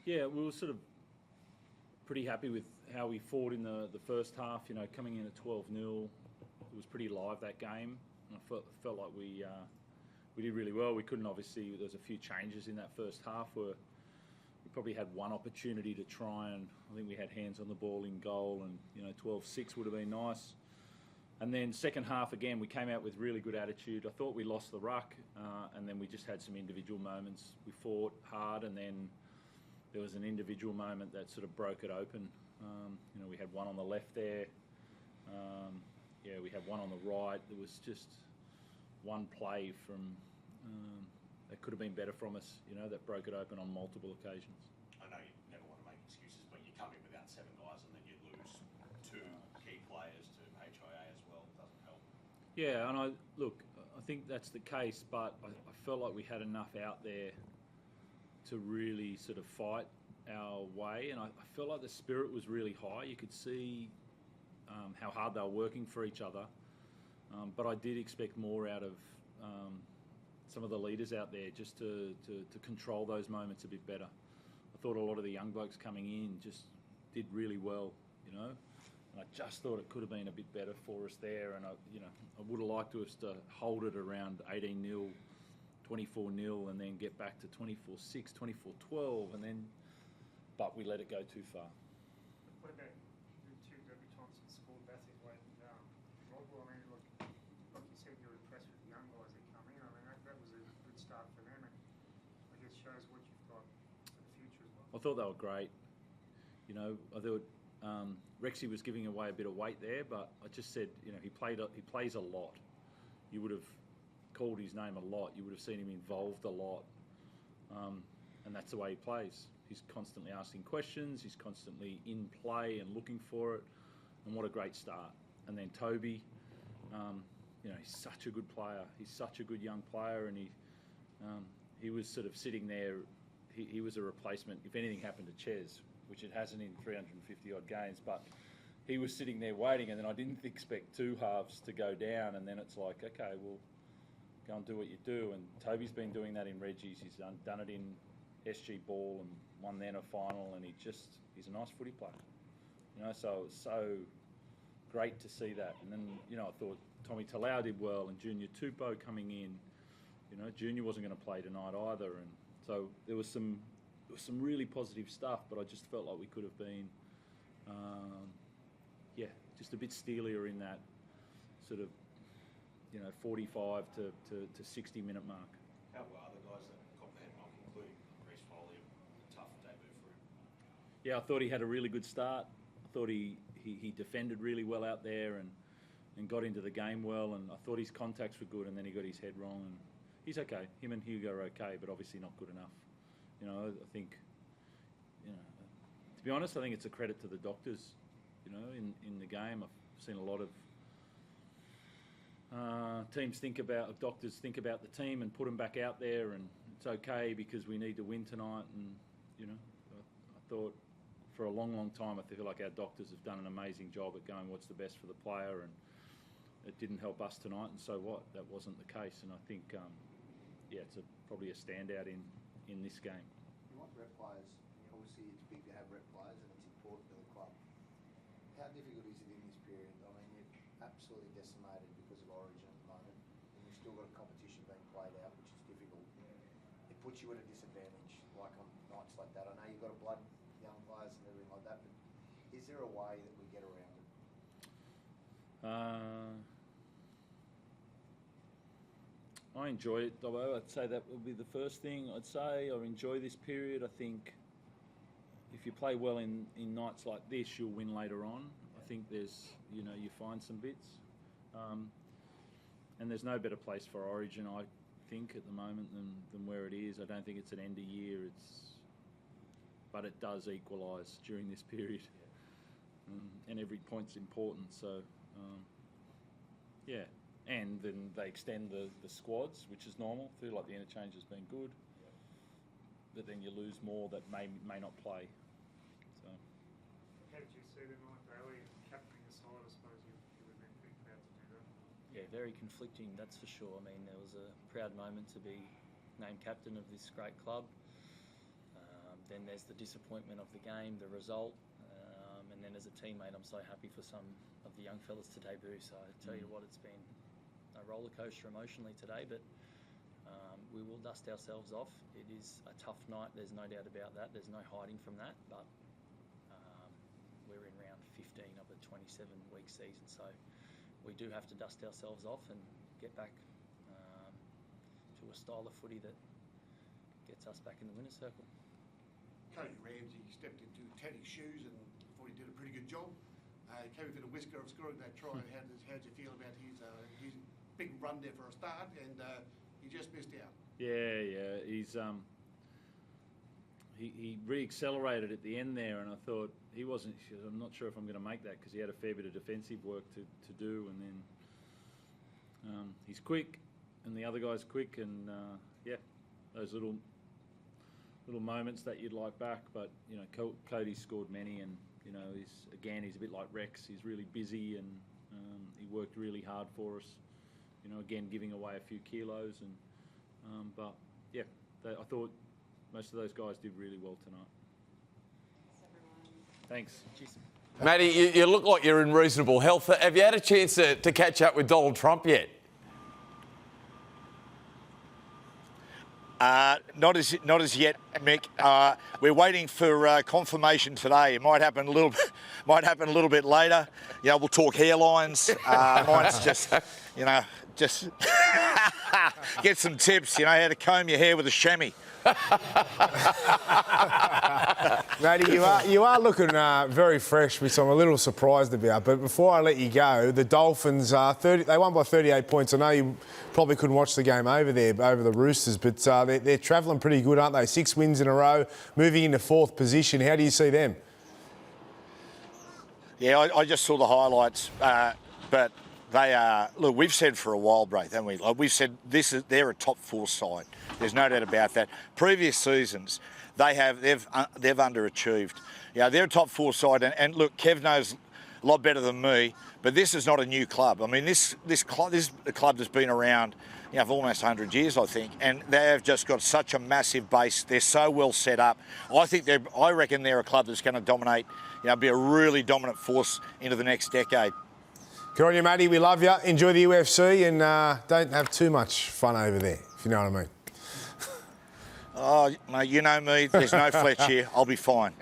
Yeah, we were sort of pretty happy with how we fought in the first half. Coming in at 12-0, it was pretty live, that game. And I felt like we did really well. We couldn't, obviously, there was a few changes in that first half where we probably had one opportunity to try, and I think we had hands on the ball in goal, and 12-6 would have been nice. And then second half, again, we came out with really good attitude. I thought we lost the ruck, and then we just had some individual moments. We fought hard, and then there was an individual moment that sort of broke it open. We had one on the left there. We had one on the right. There was just one play from that could have been better from us, that broke it open on multiple occasions. I know you never want to make excuses, but you come in without 7 guys and then you lose 2 key players to HIA as well. It doesn't help. Yeah, and I think that's the case, but I felt like we had enough out there to really sort of fight our way, and I felt like the spirit was really high. You could see how hard they were working for each other, but I did expect more out of some of the leaders out there, just to control those moments a bit better. I thought a lot of the young blokes coming in just did really well, and I just thought it could have been a bit better for us there, and I would have liked us to hold it around 18-0, 24-0, and then get back to 24-6, 24-12, but we let it go too far. What about the 2 debutants that scored Bathurst and Rodwell? I mean, like you said, you're impressed with the young guys that come in. I mean, that was a good start for them, and I guess shows what you've got for the future as well. I thought they were great. I thought Rexy was giving away a bit of weight there, but I just said, he plays a lot. You would have called his name a lot. You would have seen him involved a lot, and that's the way he plays. He's constantly asking questions. He's constantly in play and looking for it. And what a great start. And then Toby, he's such a good player. He's such a good young player, and he was sort of sitting there. He was a replacement if anything happened to Ches, which it hasn't in 350 odd games, but he was sitting there waiting, and then I didn't expect 2 halves to go down, and then it's like, okay, well, go and do what you do. And Toby's been doing that in Reggie's. He's done it in SG Ball and won then a final, and he's a nice footy player. So it was so great to see that. And then, I thought Tommy Talau did well, and Junior Tupou coming in. Junior wasn't going to play tonight either, and so there was some really positive stuff, but I just felt like we could have been just a bit steelier in that sort of 45 to 60 minute mark. How are the guys that got the head knock, including Reece Foley, a tough debut for him? Yeah, I thought he had a really good start. I thought he defended really well out there and got into the game well, and I thought his contacts were good, and then he got his head wrong, and he's okay. Him and Hugo are okay, but obviously not good enough. I think, to be honest, I think it's a credit to the doctors, in the game. I've seen a lot of doctors think about the team and put them back out there, and it's okay because we need to win tonight. And I thought for a long time I feel like our doctors have done an amazing job at going what's the best for the player, and it didn't help us tonight, and so what? That wasn't the case, and I think it's probably a standout in this game. You want rep players. Obviously it's big to have rep players, and it's important to the club. How difficult is it in this period? I mean, you're absolutely decimated because of Origin at the moment, and you've still got a competition being played out, which is difficult. It puts you at a disadvantage, like on nights like that. I know you've got a blood young players and everything like that, but is there a way that we get around it? I enjoy it, Dobbo. I'd say that would be the first thing I'd say. I enjoy this period. I think if you play well in nights like this, you'll win later on. I think there's, you find some bits. And there's no better place for Origin, I think, at the moment than where it is. I don't think it's an end of year. But it does equalise during this period. And every point's important. So, And then they extend the squads, which is normal. I feel like the interchange has been good. But then you lose more that may not play. So. How did you see the night, Daly, and captaining the side? I suppose you would have been pretty proud to do that. Yeah, very conflicting, that's for sure. I mean, there was a proud moment to be named captain of this great club. then there's the disappointment of the game, the result, and then as a teammate, I'm so happy for some of the young fellas to debut. So I tell you what, it's been a roller coaster emotionally today, but we will dust ourselves off. It is a tough night, there's no doubt about that. There's no hiding from that, but we're in round 15 of a 27-week season, so we do have to dust ourselves off and get back to a style of footy that gets us back in the winner's circle. Cody Ramsey stepped into Teddy's shoes and thought he did a pretty good job. He came within a whisker of scoring that try. How did you feel about his big run there for a start, and he just missed out? Yeah, he re-accelerated at the end there, and I thought I'm not sure if I'm going to make that, because he had a fair bit of defensive work to do, and then he's quick, and the other guy's quick, and those little moments that you'd like back. But Cody's scored many, and he's a bit like Rex. He's really busy, and he worked really hard for us. Again, giving away a few kilos, and I thought most of those guys did really well tonight. Thanks. Cheers. Matty, you look like you're in reasonable health. Have you had a chance to catch up with Donald Trump yet? Not as yet, Mick. We're waiting for confirmation today. It might happen a little bit later. We'll talk hairlines. Mine's just get some tips. How to comb your hair with a chamois. Matty, you are looking very fresh, which I'm a little surprised about. But before I let you go, the Dolphins they won by 38 points. I know you probably couldn't watch the game over the Roosters, but they're travelling pretty good, aren't they? 6 wins in a row, moving into 4th position. How do you see them? Yeah, I just saw the highlights, but they are. Look, we've said for a while, Braith, haven't we? We've said they're a top 4 side. There's no doubt about that. Previous seasons, they've underachieved. They're a top 4 side, and look, Kev knows a lot better than me. But this is not a new club. I mean, this club has been around, for almost 100 years, I think, and they have just got such a massive base. They're so well set up. I reckon they're a club that's going to dominate. Be a really dominant force into the next decade. Good on you, Matty. We love you. Enjoy the UFC, and don't have too much fun over there, if you know what I mean. Oh, mate, you know me. There's no Fletch here. I'll be fine.